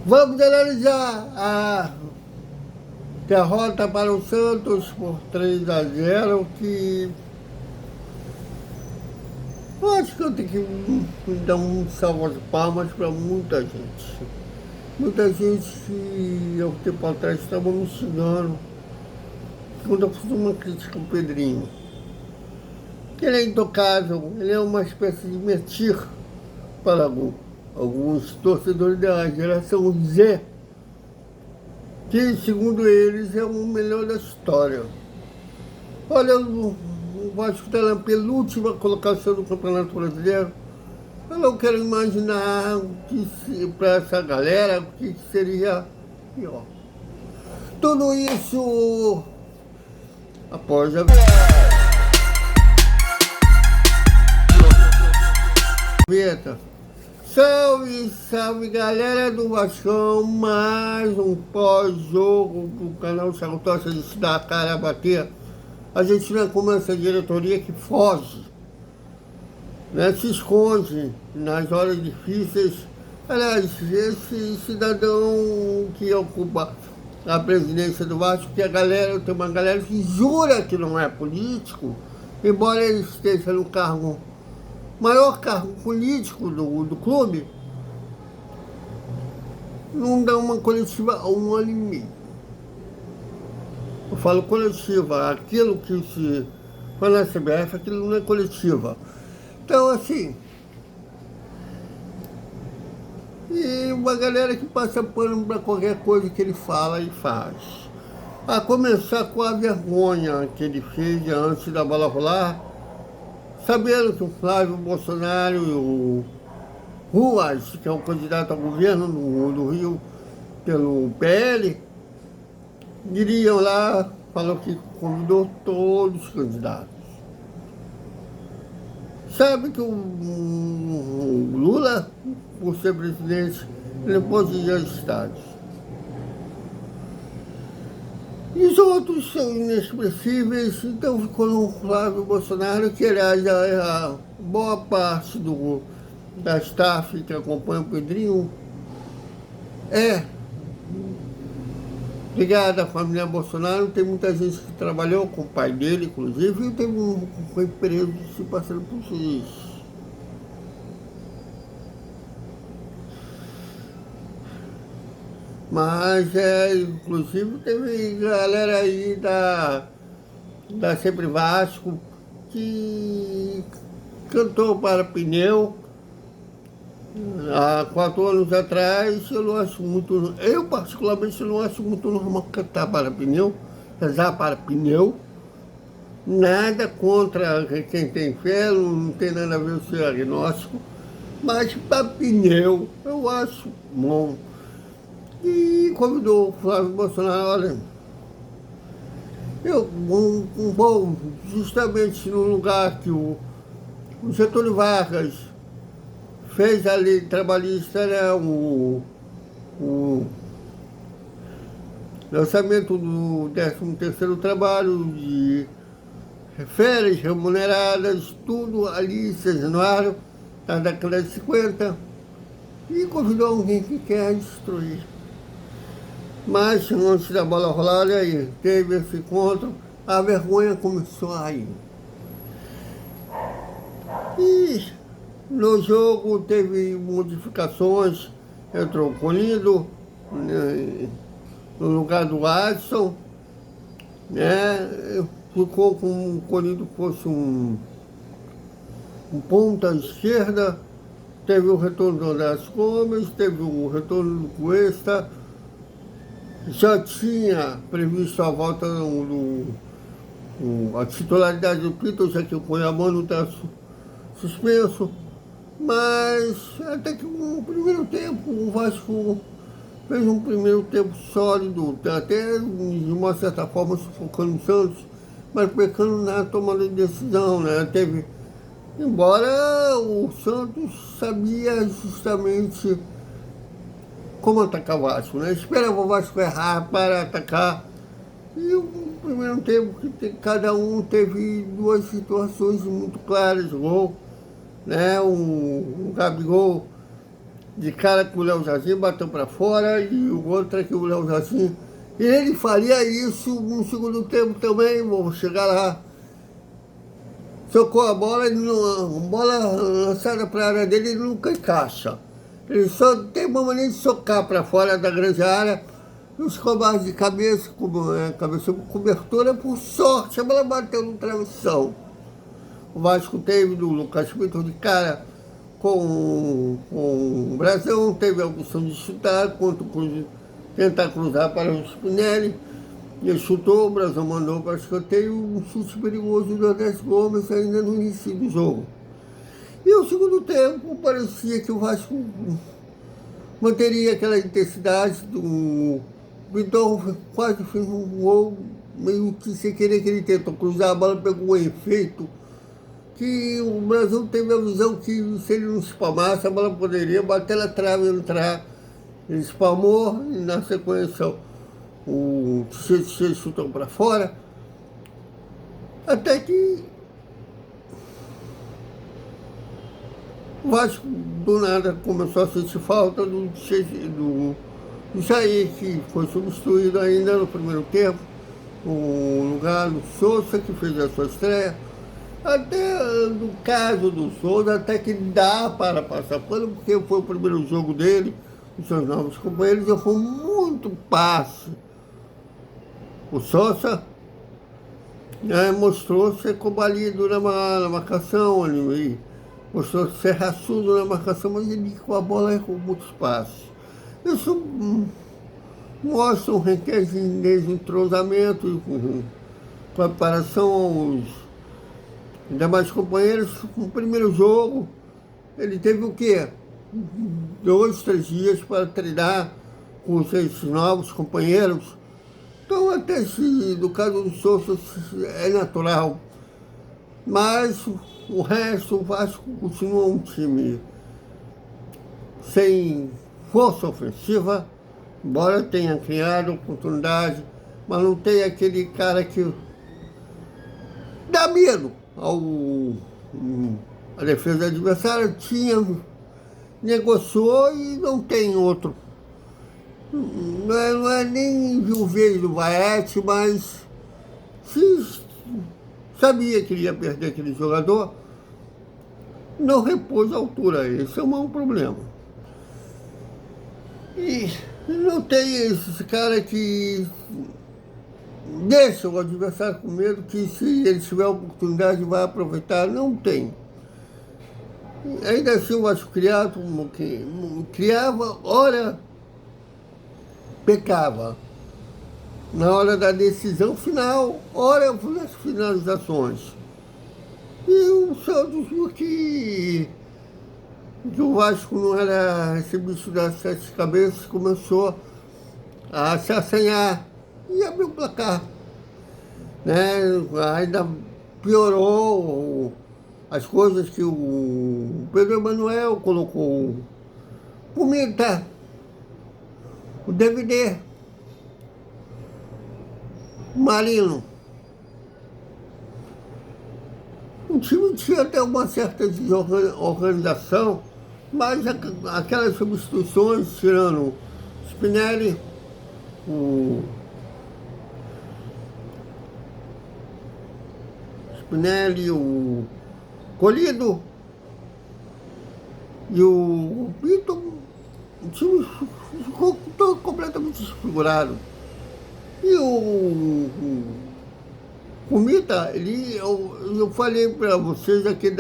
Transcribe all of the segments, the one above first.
Vamos analisar a derrota para o Santos por 3-0, que eu acho que eu tenho que dar um salva de palmas para muita gente. Muita gente que há um tempo atrás estava me xingando quando eu fiz uma crítica ao Pedrinho. Ele é intocável, ele é uma espécie de metir para alguns torcedores da geração Z, que, segundo eles, é o melhor da história. Olha, o Vasco está na penúltima colocação do Campeonato Brasileiro. Eu não quero imaginar para essa galera o que seria pior. Tudo isso após a vinheta. Salve, salve, galera do Vascão, mais um pós-jogo pro canal Salutosa de se dar a cara a bater. A gente não é como essa diretoria que foge, né, se esconde nas horas difíceis. Aliás, esse cidadão que ocupa a presidência do Vasco, que tem uma galera que jura que não é político, embora ele esteja no maior cargo político do clube, não dá uma coletiva há um ano e meio. Eu falo coletiva, aquilo que se fala na CBF, aquilo não é coletiva. Então, assim, e uma galera que passa pano para qualquer coisa que ele fala e faz. A começar com a vergonha que ele fez antes da bola rolar, sabendo que o Flávio Bolsonaro e o Ruas, que é o candidato ao governo do Rio pelo PL, iriam lá, falou que convidou todos os candidatos. Sabe que o Lula, por ser presidente, ele pode ir aos estádios. E os outros são inexpressíveis, então ficou no Flávio Bolsonaro, que aliás a boa parte da staff que acompanha o Pedrinho é ligada à família Bolsonaro. Tem muita gente que trabalhou com o pai dele, inclusive, e teve foi preso se passando por isso. Mas, inclusive, teve galera aí da Sempre Vasco que cantou para pneu há 4 anos atrás. Eu particularmente não acho muito normal cantar para pneu, rezar para pneu. Nada contra quem tem fé, não tem nada a ver com o seu agnóstico, mas para pneu eu acho bom. E convidou o Flávio Bolsonaro, olha, eu vou justamente no lugar que o Getúlio Vargas fez a lei trabalhista, né, o lançamento do 13º trabalho, de férias remuneradas, tudo ali, excentuário, na década de 50, e convidou alguém que quer destruir. Mas antes da bola rolar, aí teve esse encontro, a vergonha começou aí. E no jogo teve modificações, entrou o Colindo, né, no lugar do Adson, né, ficou com o Colindo fosse um ponta esquerda. Teve o retorno do Andrés Gomes, teve o retorno do Cuesta. Já tinha previsto a volta a titularidade do Pito, já que o Cuiabá não está suspenso. Mas até que no primeiro tempo o Vasco fez um primeiro tempo sólido, até de uma certa forma sufocando o Santos, mas pecando na tomada de decisão, né? Embora o Santos sabia justamente como atacar o Vasco, né? Esperava o Vasco errar para atacar. E o primeiro tempo que cada um teve duas situações muito claras, gol, né? O Gabigol de cara com o Léo Jardim, bateu para fora, e o outro é que o Léo Jardim, ele faria isso no segundo tempo também, vou chegar lá. Socou a bola, a bola lançada para a área dele, ele nunca encaixa. Ele só tem uma maneira de socar para fora da grande área, os cobardes de cabeça, cabeça com cobertura, por sorte, a bola bateu no travessão. O Vasco teve do Lucas Pinto de cara com o Brasão, teve a opção de chutar, tentar cruzar para o Spinelli. Ele chutou, o Brasão mandou para o escanteio, um chute perigoso do Andrés Gomes ainda no início do jogo. E o segundo tempo parecia que o Vasco manteria aquela intensidade do Pinto, quase fez um gol, meio que sem querer que ele tentou cruzar, a bola pegou um efeito, que o Brasil teve a visão que se ele não espalmasse, a bola poderia bater na trave e entrar. Ele espalmou e na sequência o Tchê chutou para fora, até que o Vasco do nada começou a sentir falta do Jair, que foi substituído ainda no primeiro tempo, no lugar do Souza, que fez a sua estreia. Até no caso do Souza, até que dá para passar pano, porque foi o primeiro jogo dele, os seus novos companheiros, e foi muito passe. O Souza mostrou ser combalido na marcação, ele mostrou ser raçudo na marcação, mas ele com a bola com muito espaço. Isso mostra um requinte de desentrosamento com comparação aos demais companheiros. No primeiro jogo, ele teve o quê? 2, 3 dias para treinar com esses novos companheiros. Então, até se no caso do Souza é natural. Mas o resto, o Vasco continua um time sem força ofensiva, embora tenha criado oportunidade, mas não tem aquele cara que dá medo a defesa adversária. Negociou e não tem outro. Não é nem o vez do Vaete, mas se sabia que ele ia perder aquele jogador, não repôs a altura. Esse é o maior problema. E não tem esse cara que deixa o adversário com medo, que se ele tiver a oportunidade vai aproveitar. Não tem. Ainda assim o Vasco criava, ora pecava na hora da decisão final, ora nas finalizações. E o Santos viu que o Vasco não era esse bicho das 7 cabeças, começou a se assanhar e abriu o placar. Né? Ainda piorou as coisas que o Pedro Emanuel colocou. Pimenta, o DVD, o Marino. O time tinha até uma certa organização, mas aquelas substituições, tirando o Spinelli, o Colido e o Pinto, o time ficou todo completamente desfigurado. E o Mita, eu falei para vocês aqui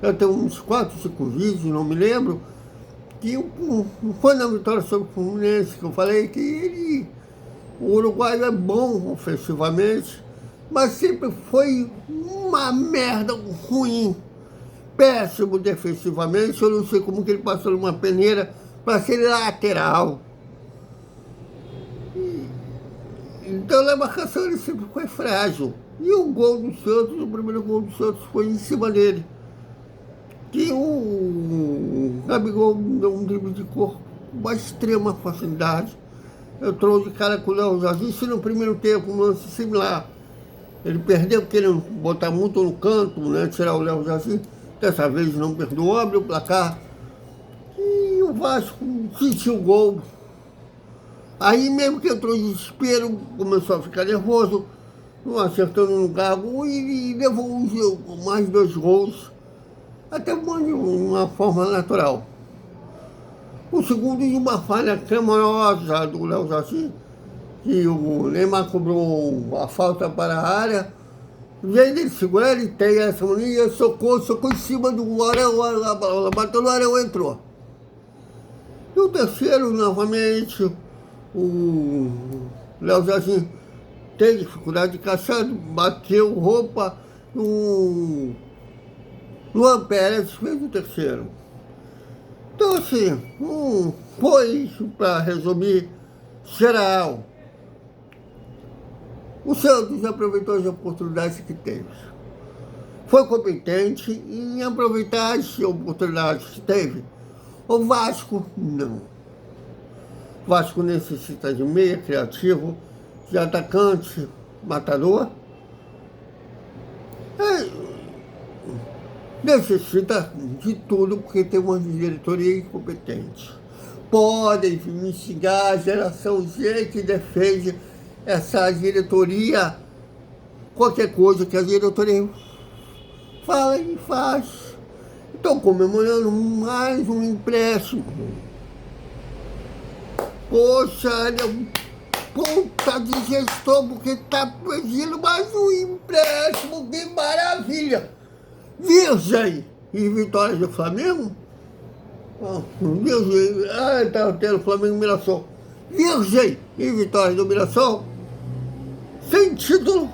já tem uns 4, 5 vídeos, não me lembro, que foi na vitória sobre o Fluminense, que eu falei que o uruguaio é bom ofensivamente, mas sempre foi uma merda ruim, péssimo defensivamente. Eu não sei como que ele passou numa peneira para ser lateral. Então na marcação ele sempre foi frágil. E o gol do Santos, o primeiro gol do Santos foi em cima dele. Que o Gabigol deu um drible de corpo com uma extrema facilidade. Entrou de cara com o Léo Jardim, se no primeiro tempo um lance similar. Ele perdeu querendo botar muito no canto, né, tirar o Léo Jardim. Dessa vez não perdoou, abriu o placar. E Vasco sentiu o gol. Aí mesmo que entrou em desespero, começou a ficar nervoso, não acertando no cargo e levou mais 2 gols, até de uma forma natural. O segundo de uma falha clamorosa do Léo Jaci, que o Neymar cobrou a falta para a área, veio dele segurar, ele tem essa mania, socou em cima do Arão, a bola bateu no Arão, entrou. E o terceiro, novamente, o Léo Jaci tem dificuldade de caçar, bateu roupa, o Luan Pérez fez o terceiro. Então, assim, foi isso para resumir geral. O Santos aproveitou as oportunidades que teve. Foi competente em aproveitar as oportunidades que teve. O Vasco, não. O Vasco necessita de meia criativo, de atacante matador. Necessita de tudo, porque tem uma diretoria incompetente. Podem instigar a geração Z que defende essa diretoria, qualquer coisa que a diretoria fala e faz. Estão comemorando mais um empréstimo. Poxa, ele é um puta de gestor, porque está pedindo mais um empréstimo, que maravilha! Virgem e vitória do Flamengo? Virgem, tá tendo Flamengo e Mirassol. Virgem e vitória do Mirassol? Sem título.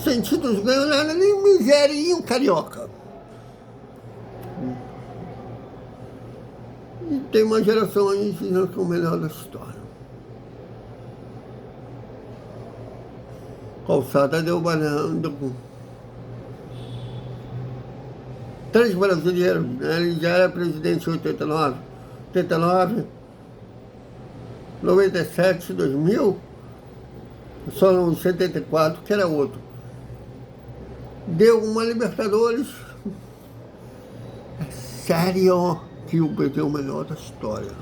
Sem títulos ganhou nada, nem miséria e um carioca. E tem uma geração aí ensinando que é o melhor da história. Calçada deu banana com 3 brasileiros, ele já era presidente em 89, 97, 2000, só em 74, que era outro. Deu uma Libertadores. É sério que o PT é o melhor da história.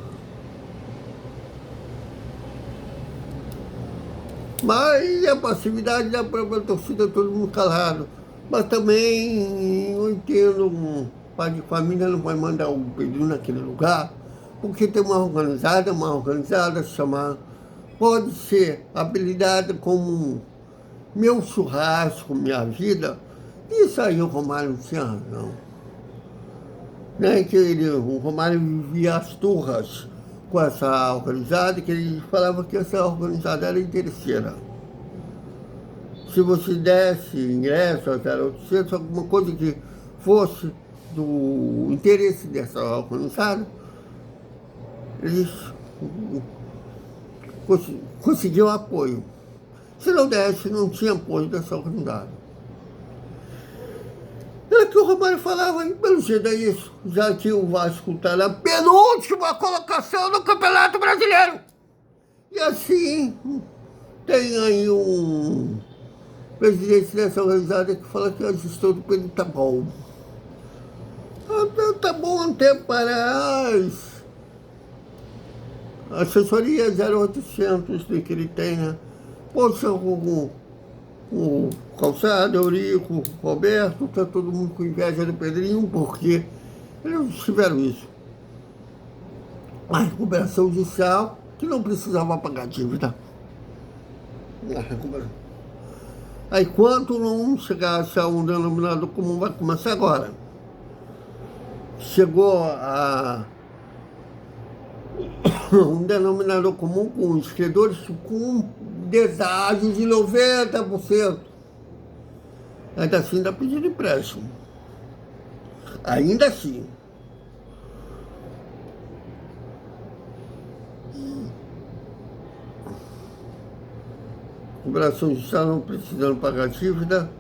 Mas a passividade da própria torcida, todo mundo calado. Mas também eu entendo, um pai de família não vai mandar o Pedro naquele lugar, porque tem uma organizada chamada, pode ser habilidade como meu churrasco, minha vida. Isso aí o Romário não tinha razão. Né? Que o Romário vivia as turras com essa organizada, que ele falava que essa organizada era interesseira. Se você desse ingresso, alguma coisa que fosse do interesse dessa organizada, eles conseguiam apoio. Se não desse, não tinha apoio dessa organizada. É que o Romário falava, e pelo jeito é isso, já que o Vasco está na penúltima colocação do Campeonato Brasileiro. E assim, tem aí um presidente dessa organizada que fala que a gestão do Pedro tá bom. Tá bom até para as assessorias 0800 que ele tem, né? Poxa, o Calçado, Eurico, o Roberto, tá todo mundo com inveja do Pedrinho, porque eles tiveram isso. A recuperação judicial, que não precisava pagar dívida. A recuperação. Aí, quanto não chegasse a um denominador comum, vai começar agora. Chegou a um denominador comum com os credores com deságio de 90%. Ainda assim, dá pedido empréstimo. Ainda assim. O Brasil está não precisando pagar dívida.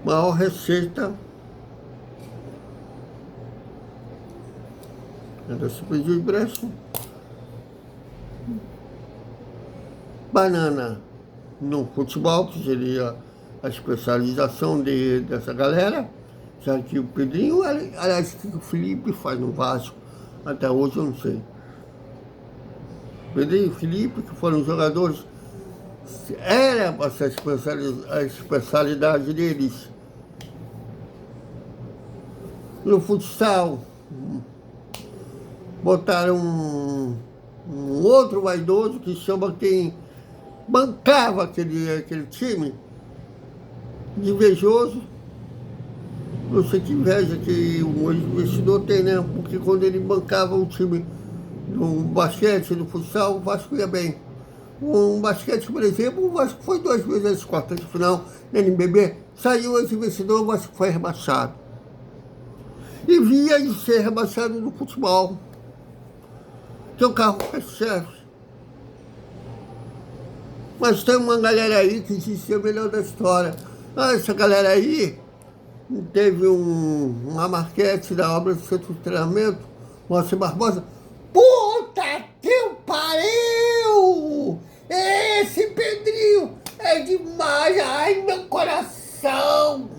Maior receita. Ainda se pediu empréstimo. Banana no futebol, que seria a especialização dessa galera. Já que o Pedrinho, aliás, o que o Felipe faz no Vasco, até hoje eu não sei. Pedrinho e Felipe, que foram jogadores, era para ser a especialidade deles. No futsal, botaram um outro vaidoso que chama quem bancava aquele time, de invejoso. Não sei que inveja que o investidor tem, né? Porque quando ele bancava o time no basquete, no futsal, o Vasco ia bem. Um basquete, por exemplo, o Vasco foi 2 vezes às quartas de final na NBB, saiu esse investidor, o Vasco foi rebaixado. E via de ser rebaixado no futebol, que o carro é chefe. Mas tem uma galera aí que diz que é o melhor da história. Ah, essa galera aí teve uma maquete da obra do Centro de Treinamento, Moacir Barbosa. Puta que pariu! Esse Pedrinho é demais! Ai, meu coração!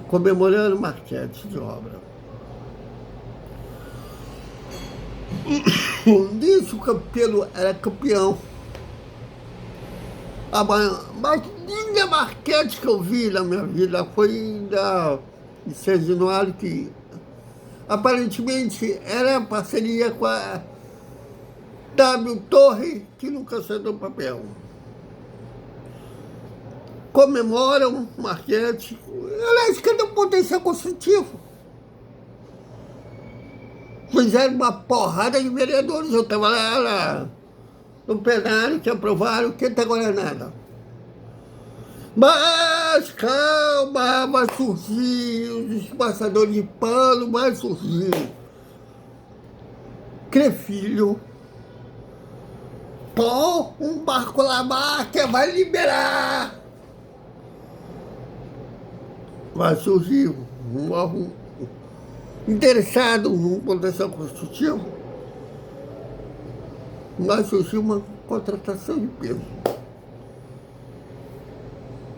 Comemorando maquete de obra. Nisso o Campelo era campeão. A mais linda maquete que eu vi na minha vida foi de Sérgio Januário, que aparentemente era parceria com a W Torre, que nunca acertou papel. Comemoram maquete. Aliás, cadê o potencial construtivo? Fizeram uma porrada de vereadores. Eu estava lá no plenário que aprovaram, que até agora nada. Mas calma, vai surgir os passadores de pano, vai surgir. Crefilho, pô, um barco lá que vai liberar. Vai surgir um interessado no potencial construtivo, vai surgir uma contratação de peso.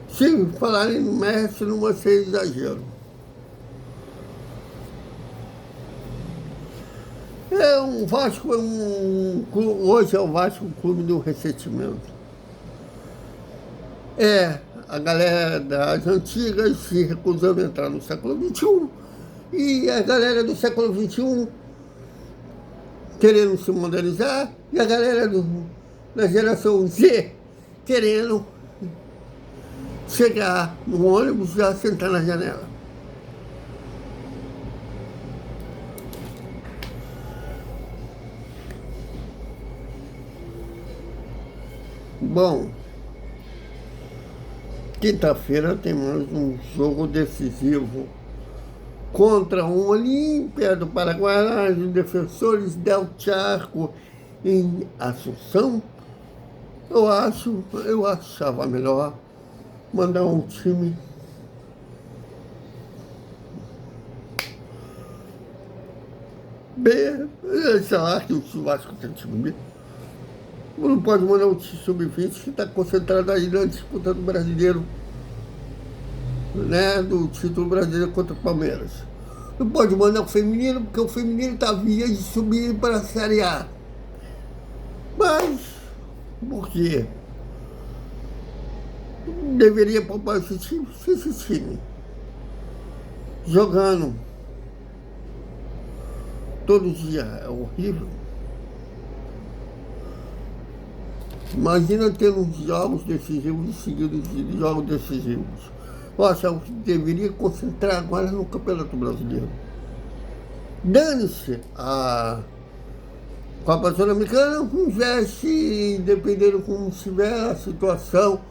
Se falarem no mestre, não vai ser exagero. O Vasco hoje é o Vasco um clube do ressentimento. A galera das antigas se recusando a entrar no século XXI e a galera do século XXI querendo se modernizar e a galera da geração Z querendo chegar no ônibus e já sentar na janela. Bom, quinta-feira tem mais um jogo decisivo contra um Olímpia do Paraguai, os Defensores del Chaco em Assunção. Eu achava melhor mandar um time B, sei lá que o Vasco tem time B. Não pode mandar um time sub-20 que está concentrado aí na disputa do brasileiro, né, do título brasileiro contra o Palmeiras. Não pode mandar o feminino, porque o feminino está via de subir para a Série A. Mas, por quê? Deveria poupar esse time jogando todo dia, é horrível. Imagina ter uns jogos decisivos seguidos de jogos decisivos. Eu acho que deveria concentrar agora no Campeonato Brasileiro. Dane-se a Copa Sul-Americana, investe, dependendo como estiver a situação,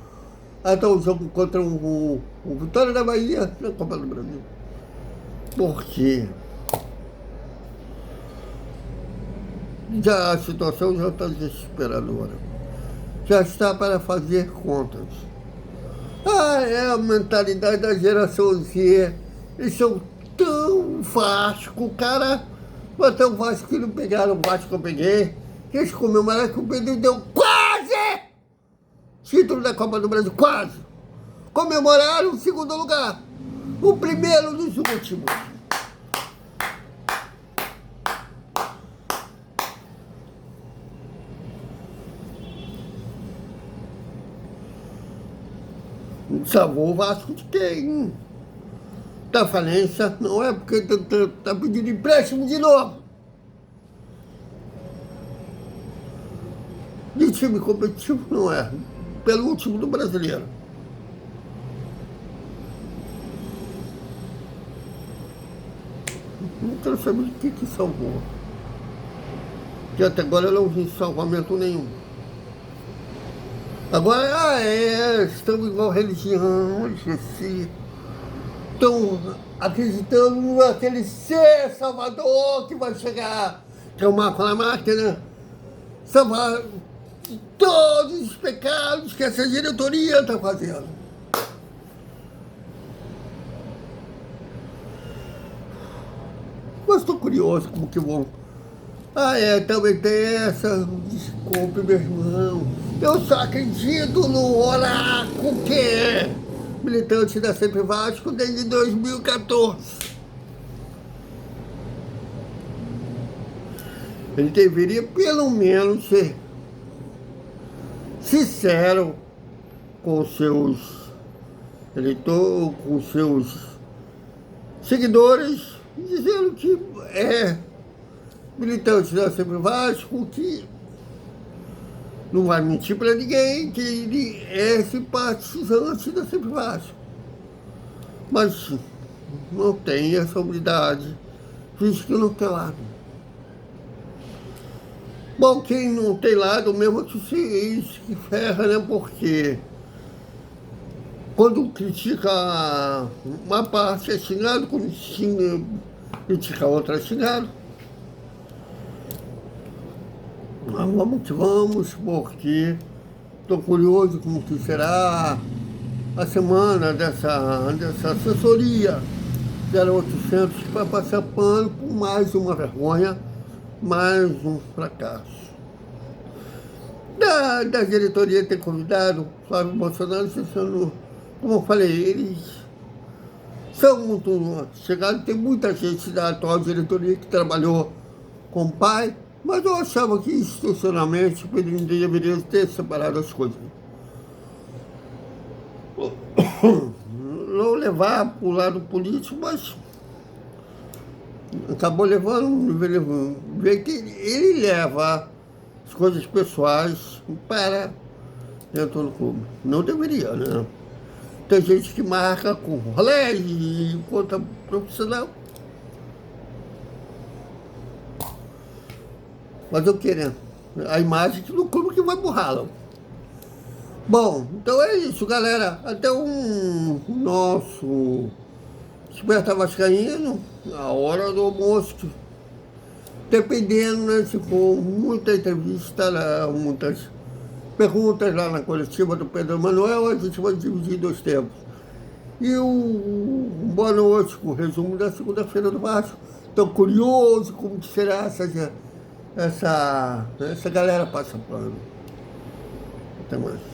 até o jogo contra o Vitória da Bahia na Copa do Brasil. Por quê? A situação já está desesperadora. Já está para fazer contas. É a mentalidade da geração Z. Eles são tão Vasco, cara. Até o Vasco que não pegaram, o Vasco que eu peguei. Eles comemoraram que o Pedro deu quase Título da Copa do Brasil, quase. Comemoraram o segundo lugar. O primeiro dos últimos. Salvou o Vasco de quem? Da falência, não é porque tá pedindo empréstimo de novo. De time competitivo, não é. Pelo último do brasileiro. Não quero saber o que salvou. Que até agora eu não vi salvamento nenhum. Agora, estamos igual religião, esqueci. Estão acreditando naquele ser salvador que vai chegar, que é o Marco na máquina, salvar todos os pecados que essa diretoria está fazendo. Mas estou curioso como que vão. Também tem essa. Desculpe, meu irmão. Eu só acredito no oráculo que é militante da Sempre Vasco desde 2014. Ele deveria, pelo menos, ser sincero com os seus eleitores, com os seus seguidores, dizendo que é militante da Sempre Vasco, que não vai mentir para ninguém, que ele é simpatizante da Sempre Vasco. Mas não tem essa unidade, visto que não tem lado. Bom, quem não tem lado mesmo que se ferra, né? Porque quando critica uma parte é xingado, quando critica a outra é xingado. Mas vamos que vamos, porque estou curioso como que será a semana dessa assessoria 0800, que vai passar pano por mais uma vergonha, mais um fracasso. Da diretoria ter convidado Flávio Bolsonaro, como eu falei, eles são muito chegados, tem muita gente da atual diretoria que trabalhou com o pai, mas eu achava que institucionalmente ele deveria ter separado as coisas. Não levar para o lado político, mas acabou levando, vê que ele leva as coisas pessoais para dentro do clube. Não deveria, né? Tem gente que marca com rolê e conta profissional. Mas eu quero a imagem do clube que vai borrá-lo. Bom, então é isso, galera. Até um nosso Desperta Vascaíno, a hora do almoço. Dependendo, né, se for muita entrevista, muitas perguntas lá na coletiva do Pedro Manuel, a gente vai dividir em 2 tempos. E o boa noite, com o resumo da segunda-feira do Vasco. Estou curioso como que será essa galera passa pano. Até mais.